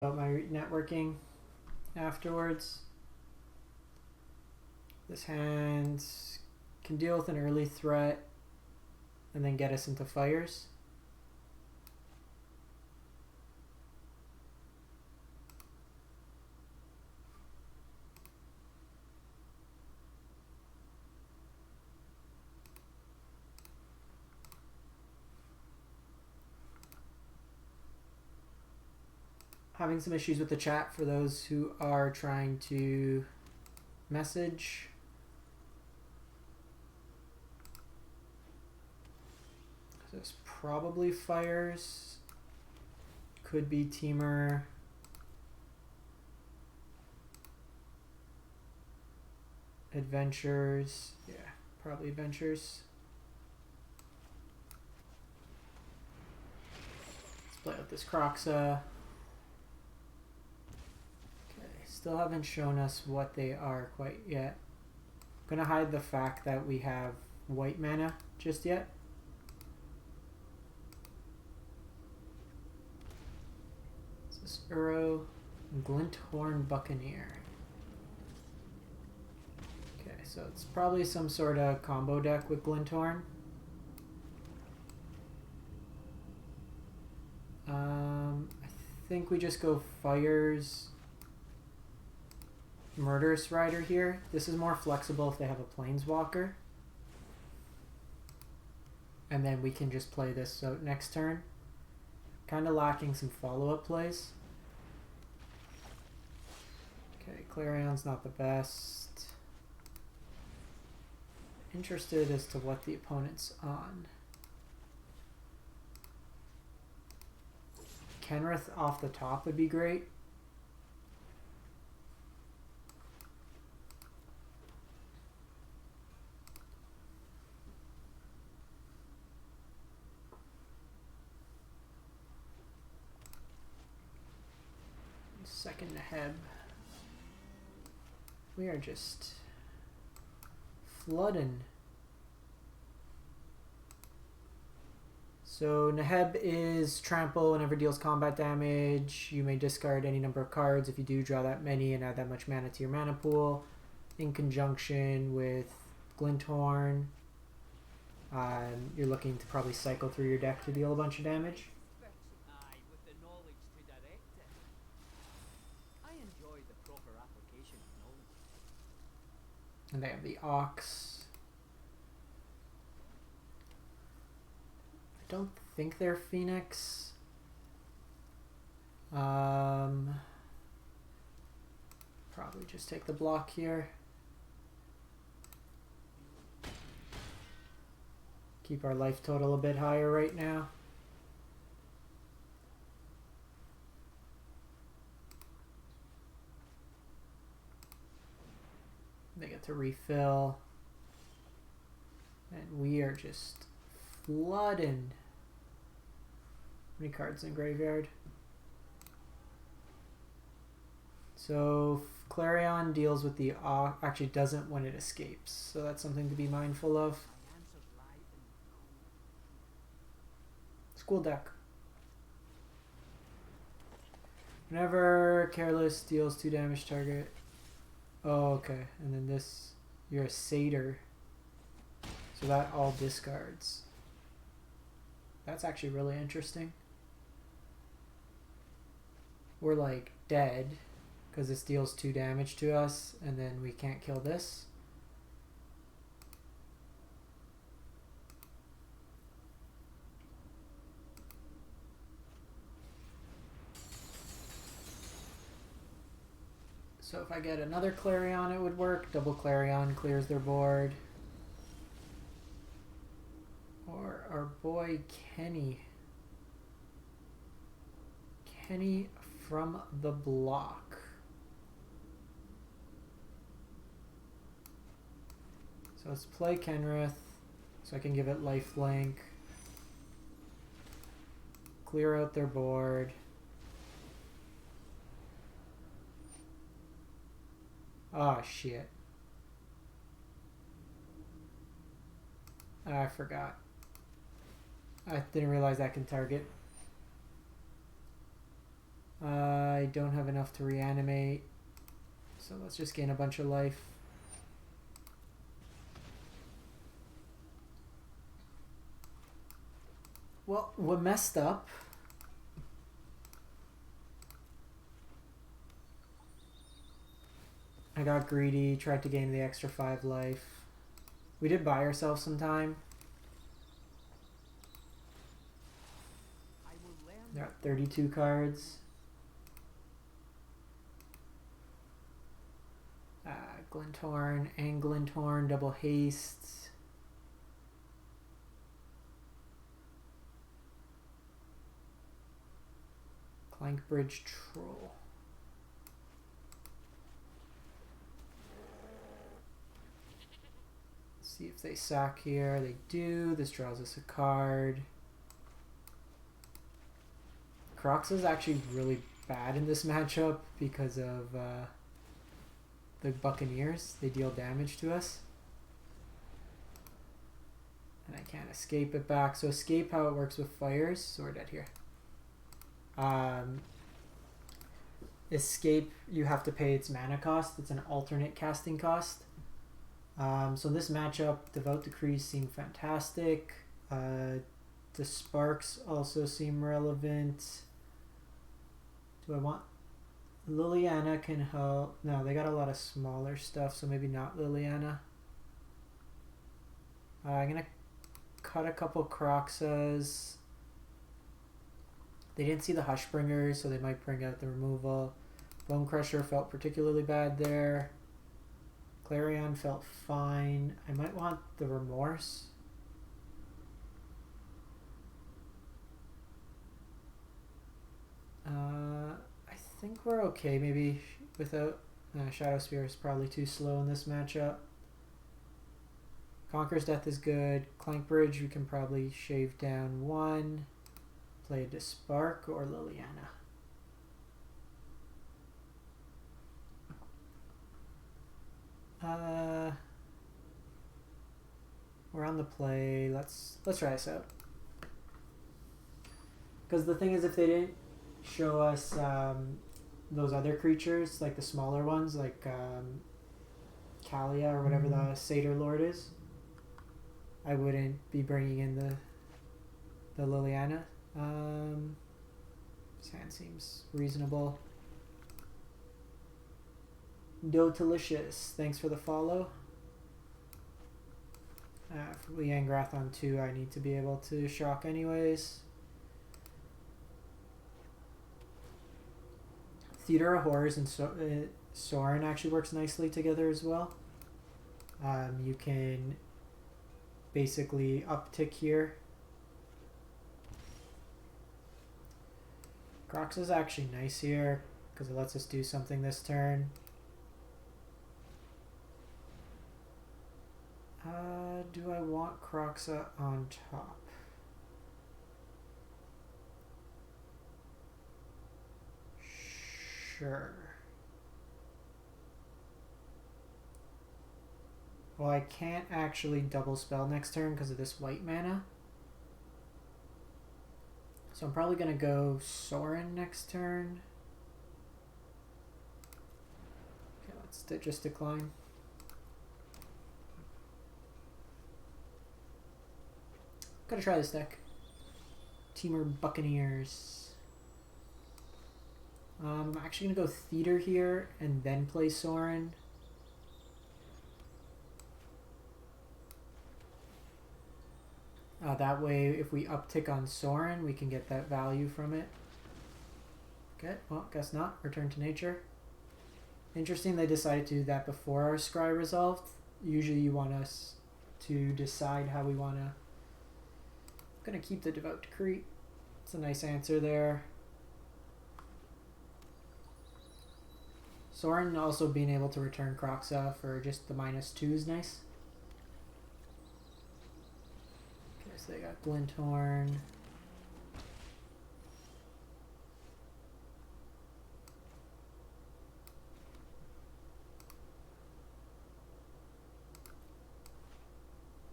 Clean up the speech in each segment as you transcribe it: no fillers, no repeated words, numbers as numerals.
about my networking afterwards. This hand can deal with an early threat and then get us into fires. Having some issues with the chat for those who are trying to message. This probably fires. Could be Teamer. Adventures. Yeah, probably Adventures. Let's play out this Kroxa. Still haven't shown us what they are quite yet. I'm gonna hide the fact that we have white mana just yet. This is Uro, Glinthorn Buccaneer. Okay, so it's probably some sort of combo deck with Glinthorn. I think we just go Fires. Murderous Rider here. This is more flexible if they have a Planeswalker. And then we can just play this out next turn. Kind of lacking some follow-up plays. Okay, Clarion's not the best. Interested as to what the opponent's on. Kenrith off the top would be great. Second Neheb. We are just flooding. So Neheb is trample whenever deals combat damage. You may discard any number of cards. If you do, draw that many and add that much mana to your mana pool. In conjunction with Glinthorn, you're looking to probably cycle through your deck to deal a bunch of damage. And they have the Ox. I don't think they're Phoenix. Probably just take the block here. Keep our life total a bit higher right now. They get to refill. And we are just flooding. How many cards in graveyard? So Clarion deals with the actually doesn't when it escapes. So that's something to be mindful of. School deck. Whenever Careless deals 2 damage target. Oh, okay. And then this, you're a satyr. So that all discards. That's actually really interesting. We're like dead because this deals 2 damage to us and then we can't kill this. So if I get another Clarion, it would work. Double Clarion clears their board. Or our boy Kenny. Kenny from the block. So let's play Kenrith. So I can give it lifelink. Clear out their board. Oh shit. I forgot. I didn't realize I can target. I don't have enough to reanimate, so let's just gain a bunch of life. Well, what messed up? I got greedy, tried to gain the extra 5 life. We did buy ourselves some time. They're at 32 cards. Glinthorn and Glinthorn, double haste. Clackbridge Troll. See if they sack here. They do. This draws us a card. Kroxa is actually really bad in this matchup because of the Buccaneers. They deal damage to us. And I can't escape it back. So escape how it works with fires. So we're dead here. Escape, you have to pay its mana cost. It's an alternate casting cost. So this matchup, Devout Decree seem fantastic. The Sparks also seem relevant. Do I want... Liliana can help. No, they got a lot of smaller stuff, so maybe not Liliana. I'm going to cut a couple Kroxas. They didn't see the Hushbringer, so they might bring out the removal. Bonecrusher felt particularly bad there. Clarion felt fine. I might want the Remorse. I think we're okay maybe without... Shadow Spear is probably too slow in this matchup. Conqueror's Death is good. Clackbridge, we can probably shave down 1. Play a Spark or Liliana. We're on the play. Let's try this out. Because the thing is, if they didn't show us those other creatures, like the smaller ones, like Kalia or whatever the Satyr Lord is, I wouldn't be bringing in the Liliana. This hand seems reasonable. Dotelicious, thanks for the follow. For the Angrath on 2, I need to be able to shock anyways. Theater of Horrors and Sorin actually works nicely together as well. You can basically uptick here. Kroxa is actually nice here because it lets us do something this turn. Do I want Kroxa on top? Sure. Well, I can't actually double spell next turn because of this white mana. So I'm probably going to go Sorin next turn. Okay, let's just decline. Gotta try this deck. Teamer Buccaneers. I'm actually gonna go Theater here and then play Sorin. That way, if we uptick on Sorin, we can get that value from it. Okay, well, guess not. Return to nature. Interesting they decided to do that before our scry resolved. Usually you want us to decide how we want to... I'm going to keep the Devout Decree. It's a nice answer there. Sorin also being able to return Kroxa for just the -2 is nice. Okay, so they got Glinthorn.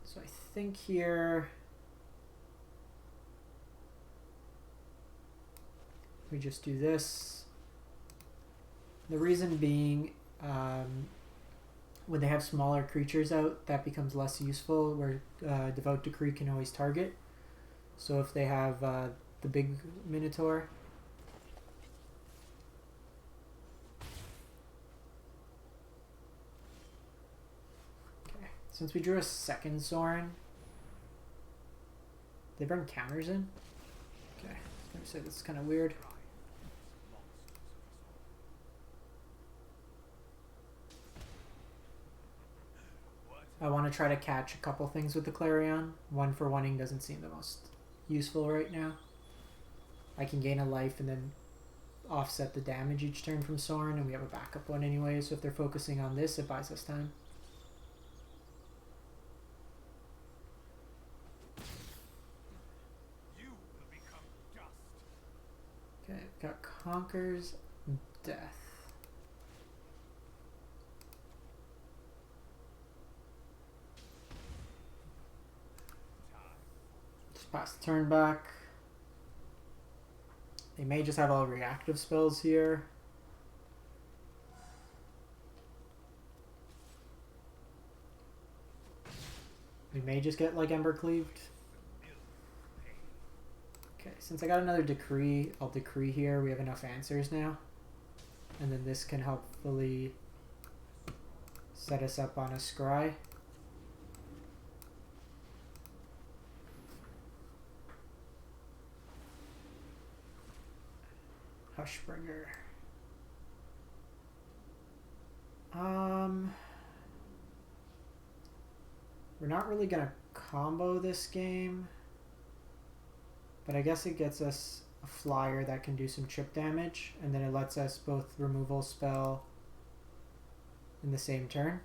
So I think here we just do this. The reason being, when they have smaller creatures out, that becomes less useful, where Devout Decree can always target. So if they have the big Minotaur, okay. Since we drew a second Sorin, they bring counters in. Okay, I was gonna say this is kind of weird. I want to try to catch a couple things with the Clarion. 1-for-1ing doesn't seem the most useful right now. I can gain a life and then offset the damage each turn from Sorin, and we have a backup one anyway, so if they're focusing on this, it buys us time. Okay, got Conquers Death. Pass the turn back. They may just have all reactive spells here. We may just get like Ember Cleaved. Okay, since I got another Decree, I'll Decree here. We have enough answers now. And then this can helpfully set us up on a Scry. Hushbringer. We're not really gonna combo this game, but I guess it gets us a flyer that can do some chip damage, and then it lets us both removal spell in the same turn.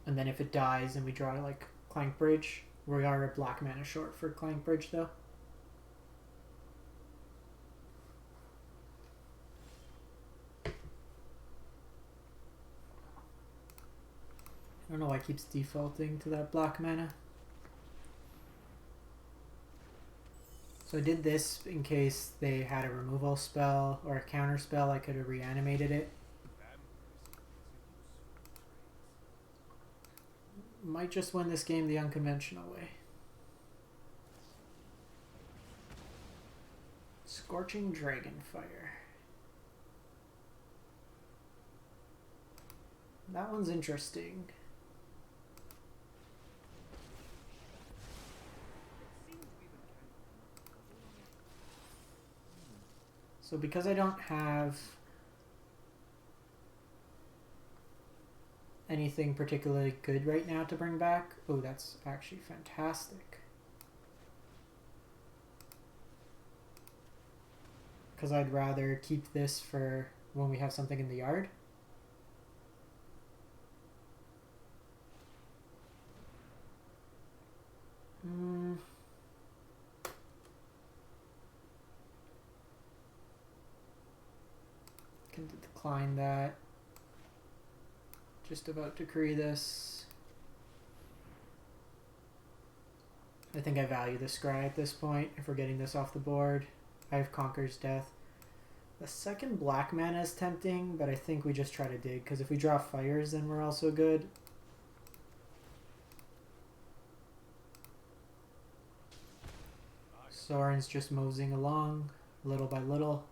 And then if it dies and we draw like Clackbridge, we are a black mana short for Clackbridge though. I don't know why it keeps defaulting to that black mana. So I did this in case they had a removal spell or a counter spell. I could have reanimated it. Might just win this game the unconventional way. Scorching Dragonfire. That one's interesting. So because I don't have anything particularly good right now to bring back, oh, that's actually fantastic. Because I'd rather keep this for when we have something in the yard. Can decline that. Just about to decree this. I think I value the Scry at this point if we're getting this off the board. I have Conquer's Death. The second black mana is tempting, but I think we just try to dig, because if we draw fires, then we're also good. Sorin's just moseying along, little by little.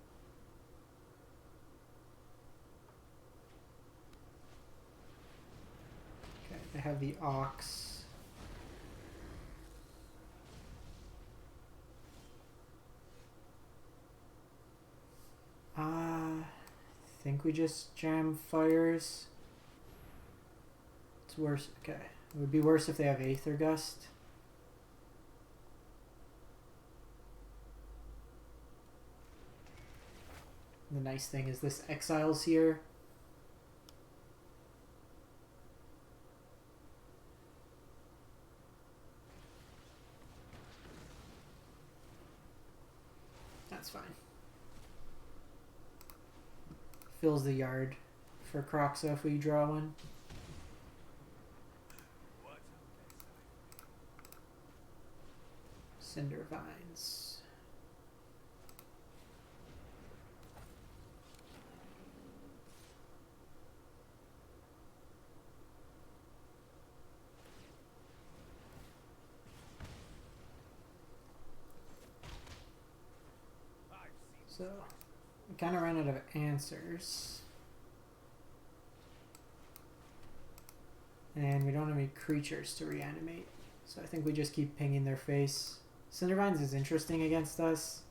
Okay, they have the Ox. I think we just jam fires. It's worse. Okay. It would be worse if they have Aether Gust. The nice thing is this exiles here. That's fine. Fills the yard for Kroxa if we draw one. Cinder Vines. So we kind of ran out of answers. And we don't have any creatures to reanimate. So I think we just keep pinging their face. Cindervines is interesting against us.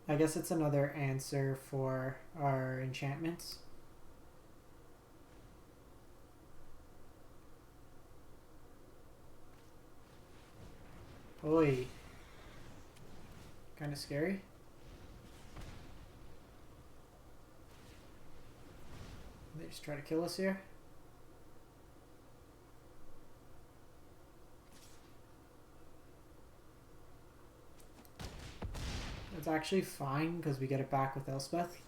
I guess it's another answer for our enchantments. Oi. Kind of scary. They just try to kill us here. It's actually fine because we get it back with Elspeth.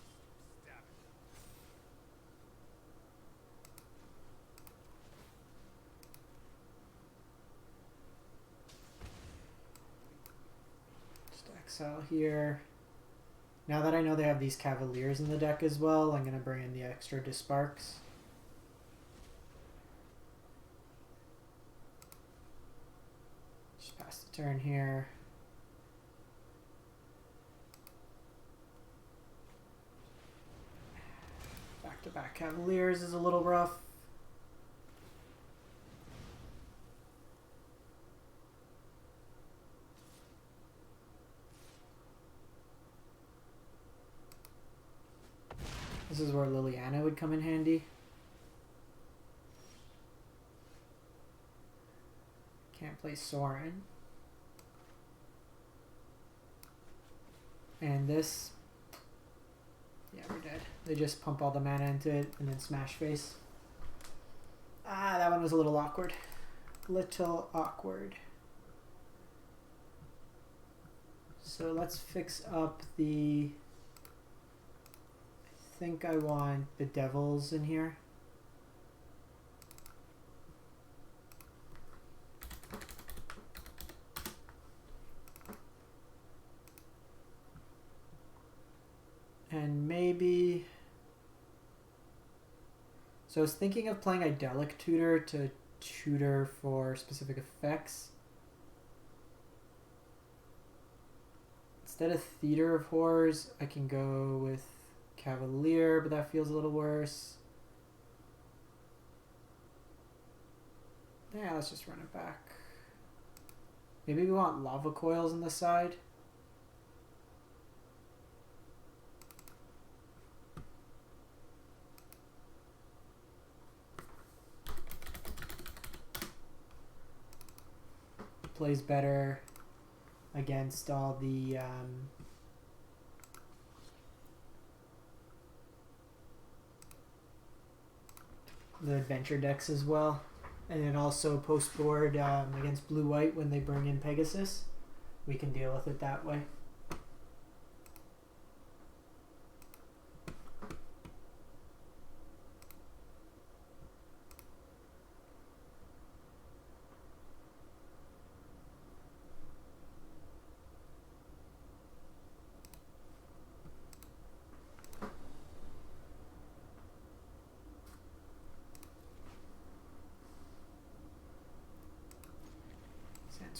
Just exile here. Now that I know they have these Cavaliers in the deck as well, I'm going to bring in the extra Disparks. Just pass the turn here. Back-to-back Cavaliers is a little rough. This is where Liliana would come in handy. Can't play Sorin. And this, yeah, we're dead. They just pump all the mana into it and then smash face. Ah, that one was a little awkward. Little awkward. So let's fix up the... I think I want the Bedevils in here. And maybe... So I was thinking of playing Idyllic Tutor to tutor for specific effects. Instead of Theater of Horrors, I can go with Cavalier, but that feels a little worse. Yeah, let's just run it back. Maybe we want Lava Coils on the side. Plays better against all the adventure decks as well, and then also post board against blue-white when they bring in Pegasus. We can deal with it that way.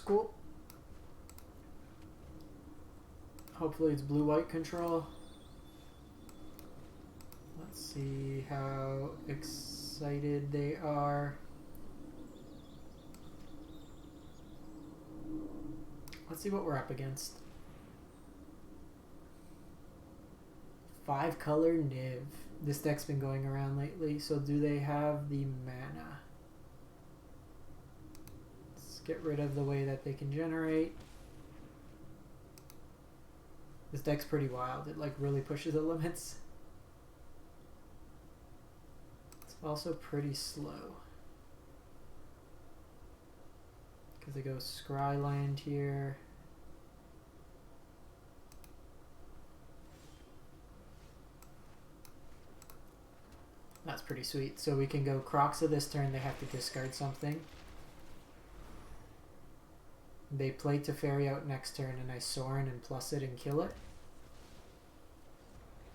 Cool. Hopefully it's blue-white control. Let's see how excited they are. Let's see what we're up against. 5-color Niv. This deck's been going around lately, so do they have the mana? Get rid of the way that they can generate. This deck's pretty wild. It like really pushes the limits. It's also pretty slow. Because they go Scryland here. That's pretty sweet. So we can go Kroxa this turn. They have to discard something. They play Teferi out next turn, and I Sorin and plus it and kill it.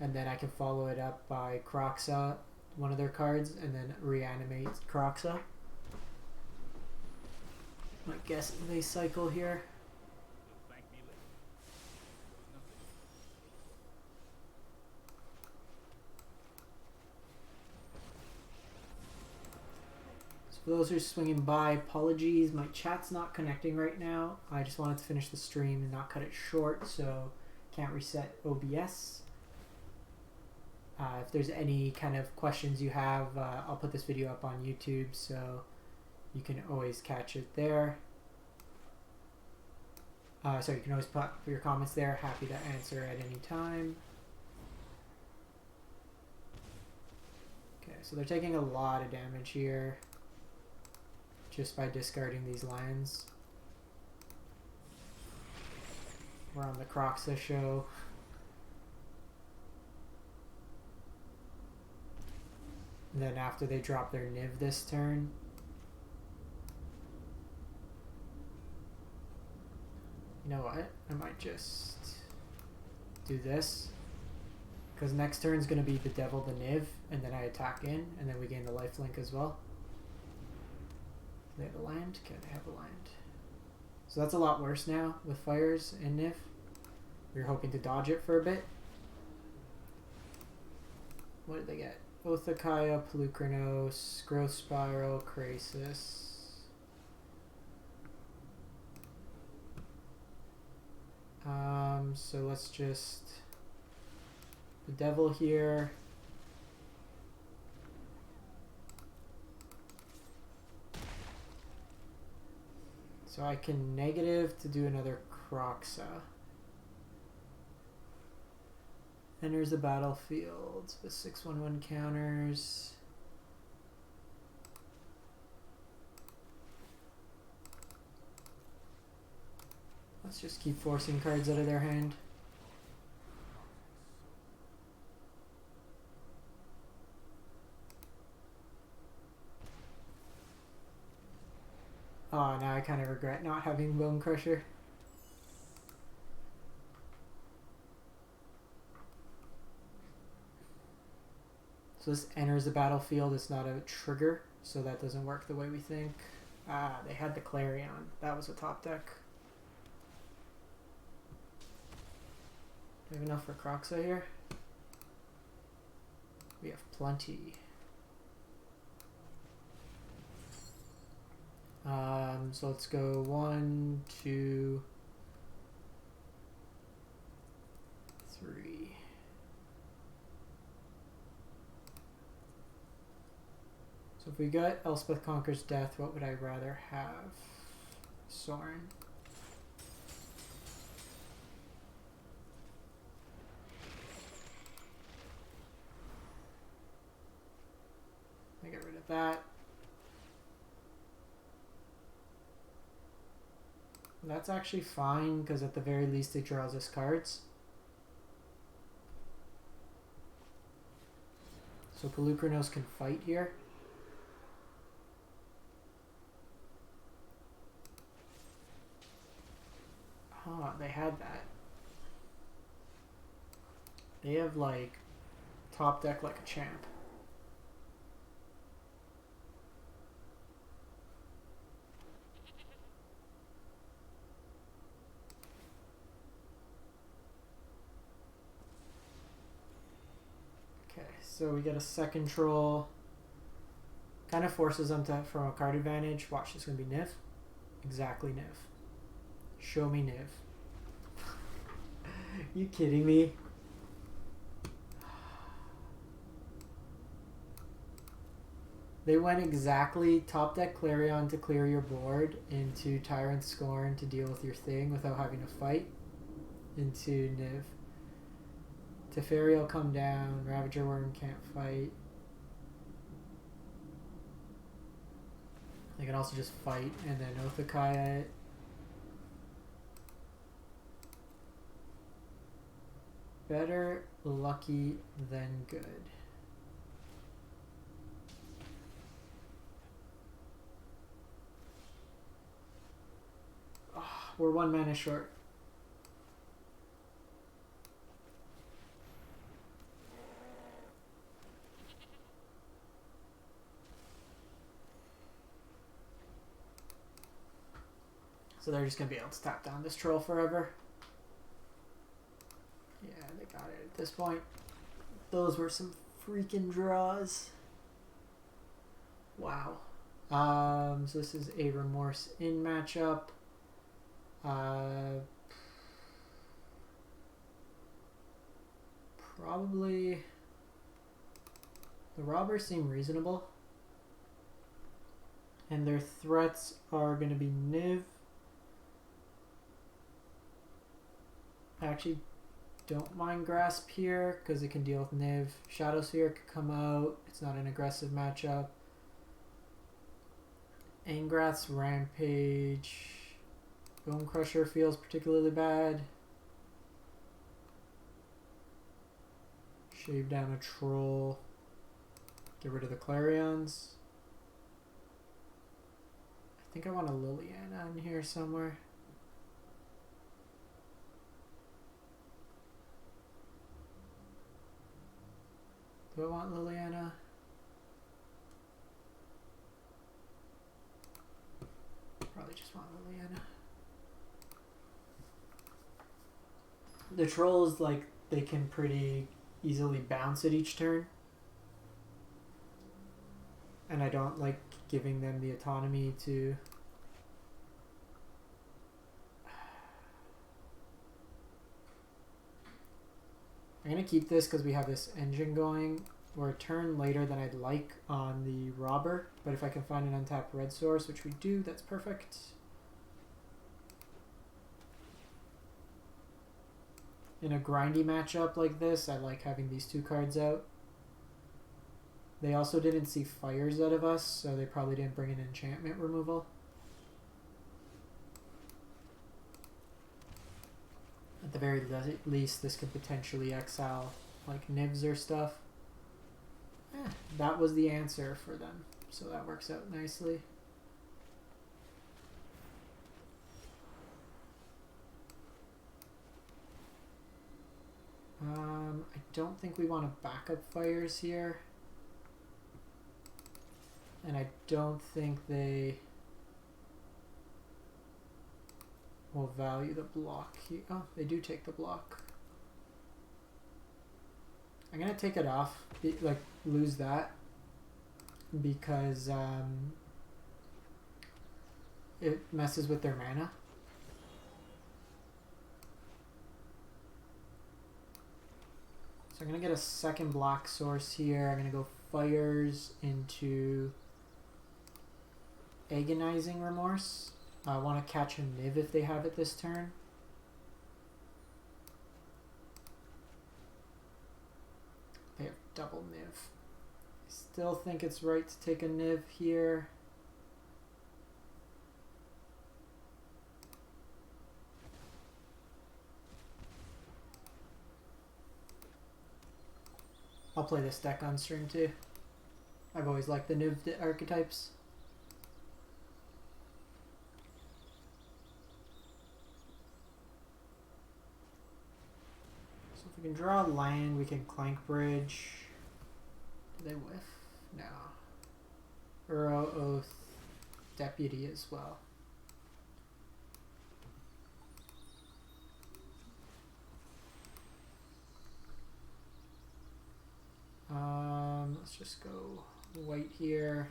And then I can follow it up by Kroxa, one of their cards, and then reanimate Kroxa. My guessing they cycle here. So for those who are swinging by, apologies. My chat's not connecting right now. I just wanted to finish the stream and not cut it short, so can't reset OBS. If there's any kind of questions you have, I'll put this video up on YouTube, so you can always catch it there. So you can always put your comments there. Happy to answer at any time. Okay, so they're taking a lot of damage here just by discarding these lands. We're on the Kroxa show. And then after they drop their Niv this turn, you know what? I might just do this. Because next turn is going to be Bedevil the Niv, and then I attack in, and then we gain the lifelink as well. Do they have a land? Okay, they have a land. So that's a lot worse now with Fires and Niv. We were hoping to dodge it for a bit. What did they get? Othakaya, Pelucranos, Growth Spiral, Krasis. So let's just the Devil here. So I can negative to do another Kroxa. Enters the battlefield with 6/1/1 counters. Let's just keep forcing cards out of their hand. Oh, now I kind of regret not having Bonecrusher. So this enters the battlefield. It's not a trigger, so that doesn't work the way we think. Ah, they had the Clarion. That was a top deck. Do we have enough for Kroxa here? We have plenty. So let's go 1, 2, 3. So if we got Elspeth Conquers Death, what would I rather have? Sorin. I get rid of that. That's actually fine, because at the very least it draws us cards. So Pelucranos can fight here. Oh, they had that. They have like top deck like a champ. So we get a second troll. Kind of forces them to from a card advantage. Watch, this is going to be Niv. Exactly Niv. Show me Niv. You kidding me? They went exactly top deck Clarion to clear your board, into Tyrant Scorn to deal with your thing without having to fight, into Niv. Teferi will come down, Ravager Worm can't fight. They can also just fight and then Othakaya it. Better lucky than good. Oh, we're 1 mana short. So they're just going to be able to tap down this troll forever. Yeah, they got it at this point. Those were some freaking draws. Wow. So this is a Remorse in matchup. Probably the robbers seem reasonable. And their threats are going to be Niv. I actually don't mind Grasp here because it can deal with Niv. Shadow Sphere could come out. It's not an aggressive matchup. Angrath's Rampage. Bonecrusher feels particularly bad. Shave down a Troll. Get rid of the Clarions. I think I want a Liliana in here somewhere. Do I want Liliana? Probably just want Liliana. The trolls, like, they can pretty easily bounce at each turn. And I don't like giving them the autonomy to... I'm going to keep this because we have this engine going. We're a turn later than I'd like on the robber. But if I can find an untapped red source, which we do, that's perfect. In a grindy matchup like this, I like having these two cards out. They also didn't see fires out of us, so they probably didn't bring an enchantment removal. At the very least, this could potentially exile like Nibs or stuff. That was the answer for them, so that works out nicely. I don't think we want to backup fires here. And I don't think they will value the block here. Oh, they do take the block. I'm going to take it off, like lose that, because it messes with their mana. So I'm going to get a second black source here. I'm going to go fires into Agonizing Remorse. I want to catch a Niv if they have it this turn. They have double Niv. I still think it's right to take a Niv here. I'll play this deck on stream too. I've always liked the Niv archetypes. So if we can draw land, we can Clackbridge. Do they whiff? No. Uro, Oath, Deputy as well. Let's just go white here.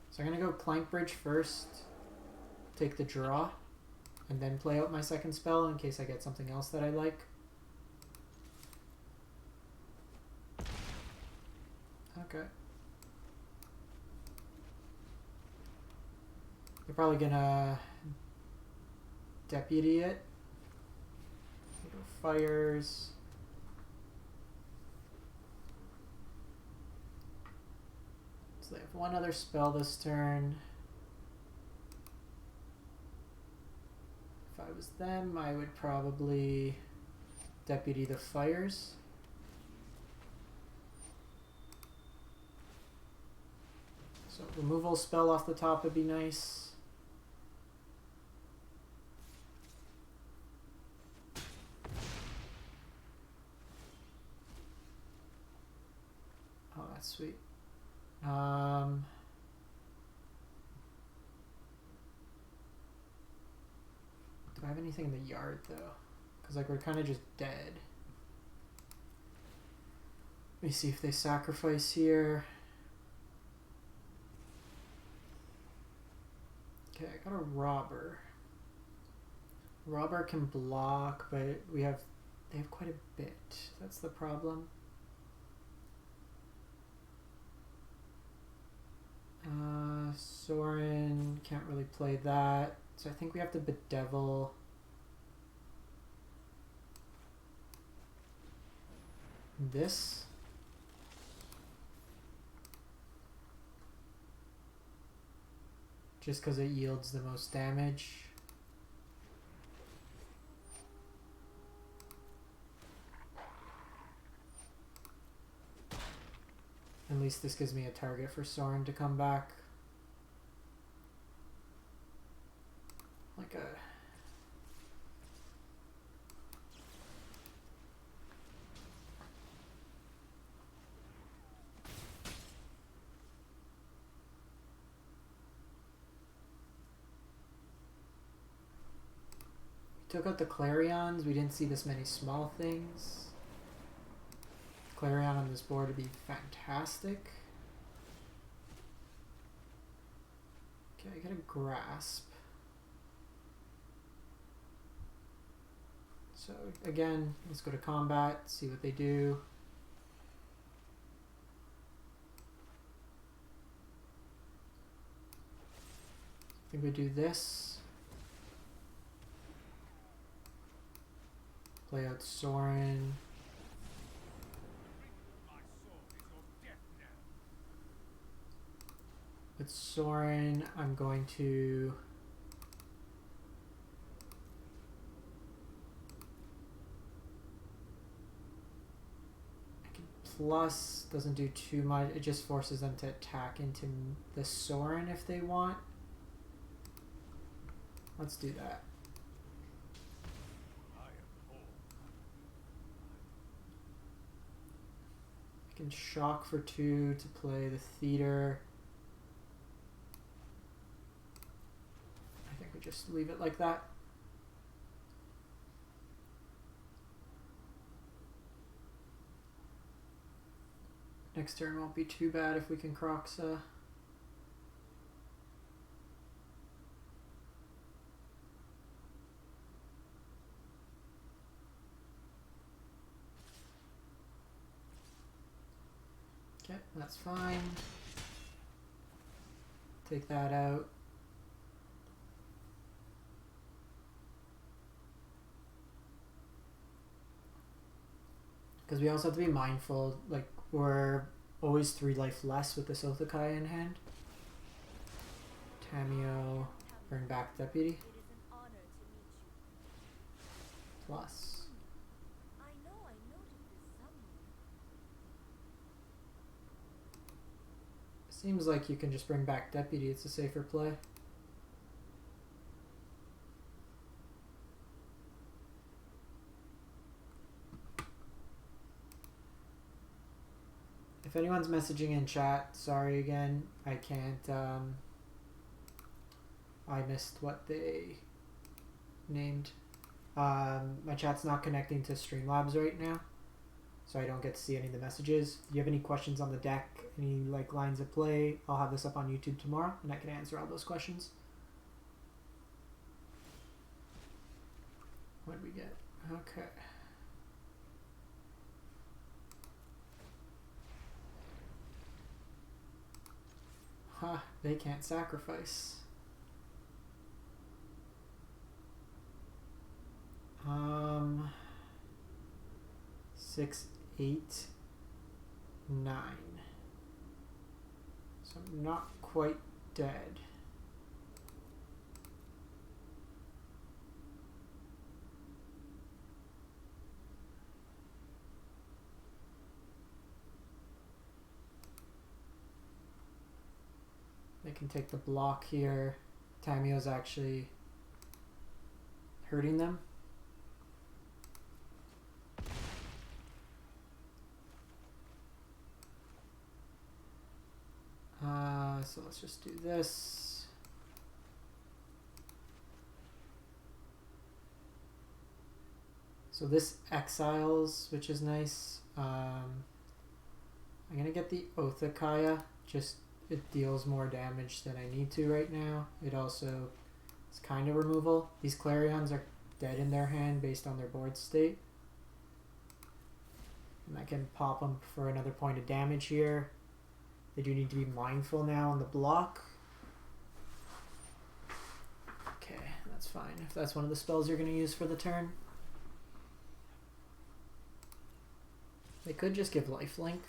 So I'm going to go Clackbridge first, take the draw, and then play out my second spell in case I get something else that I like. Okay. They're probably going to Deputy it. Fires. So they have one other spell this turn. If I was them, I would probably Deputy the fires. So removal spell off the top would be nice. Sweet. Do I have anything in the yard though? Because like we're kind of just dead. Let me see if they sacrifice here. Okay, I got a robber. Robber can block, but they have quite a bit. That's the problem. Sorin can't really play that. So I think we have to Bedevil. This. Just because it yields the most damage. At least this gives me a target for Sorin to come back. Like a... Took out the Clarions. We didn't see this many small things. Clarion on this board would be fantastic. Okay, I get a Grasp. So again, let's go to combat, see what they do. I think we do this. Play out Sorin. With Sorin, I'm going to plus doesn't do too much. It just forces them to attack into the Sorin if they want. Let's do that. I can shock for 2 to play the Theater. I think we just leave it like that. Next turn won't be too bad if we can Kroxa. Okay, that's fine. Take that out. Because we also have to be mindful, like, we're always 3 life less with the Sothokai in hand. Tamiyo, bring back Deputy. Plus. Seems like you can just bring back Deputy, it's a safer play. If anyone's messaging in chat, sorry again, I can't, I missed what they named. My chat's not connecting to Streamlabs right now, so I don't get to see any of the messages. If you have any questions on the deck, any like lines of play, I'll have this up on YouTube tomorrow, and I can answer all those questions. What did we get? Okay. Huh, they can't sacrifice. 6, 8, 9. So I'm not quite dead. They can take the block here. Tamiyo's actually hurting them. So let's just do this. So this exiles, which is nice. I'm gonna get the Othakaya. Just it deals more damage than I need to right now. It also is kind of removal. These Clarions are dead in their hand based on their board state. And I can pop them for another point of damage here. They do need to be mindful now on the block. Okay, that's fine. If that's one of the spells you're going to use for the turn. They could just give lifelink.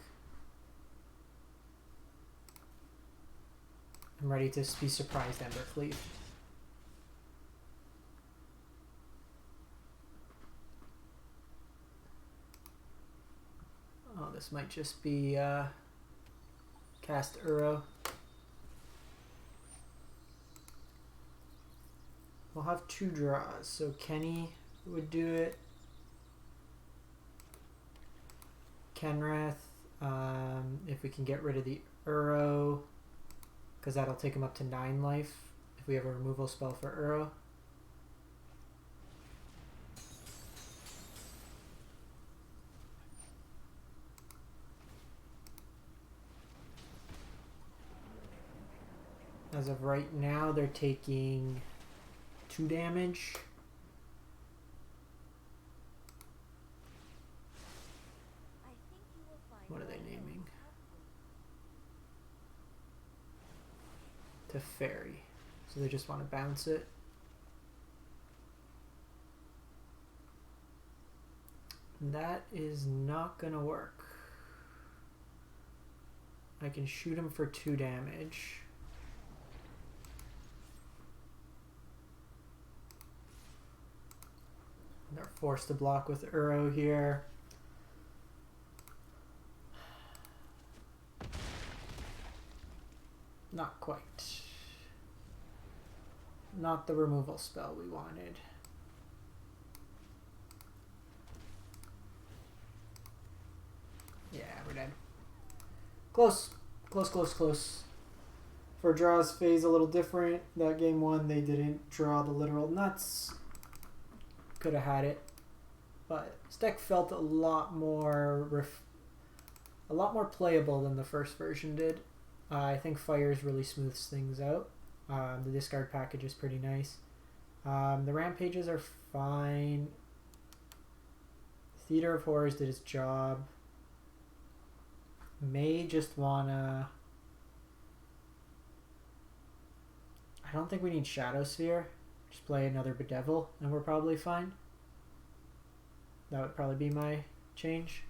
I'm ready to be surprised, Embercleave. Oh, this might just be cast Uro. We'll have 2 draws, so Kenny would do it. Kenrith, if we can get rid of the Uro, because that'll take him up to 9 life if we have a removal spell for Uro. As of right now, they're taking 2 damage. What are they naming? To Fairy. So they just want to bounce it. That is not gonna work. I can shoot him for 2 damage. They're forced to block with Uro here. Not quite. Not the removal spell we wanted. Yeah, we're dead. Close. Close, close, close. For draws phase a little different. That game 1 they didn't draw the literal nuts. Could have had it, but this deck felt a lot more playable than the first version did. I think Fires really smooths things out. The discard package is pretty nice. The Rampages are fine. Theater of Horrors did its job. May just wanna... I don't think we need Shadow Sphere. Just play another Bedevil and we're probably fine. That would probably be my change.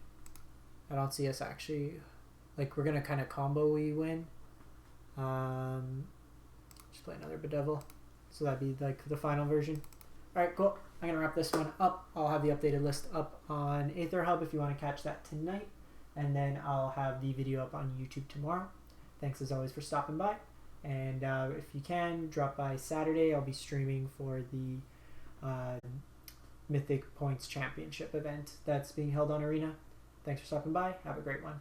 I don't see us actually... Like, we're going to kind of combo we win. Just play another Bedevil. So that'd be like the final version. Alright, cool. I'm going to wrap this one up. I'll have the updated list up on Aether Hub if you want to catch that tonight. And then I'll have the video up on YouTube tomorrow. Thanks as always for stopping by. And if you can, drop by Saturday. I'll be streaming for the Mythic Points Championship event that's being held on Arena. Thanks for stopping by. Have a great one.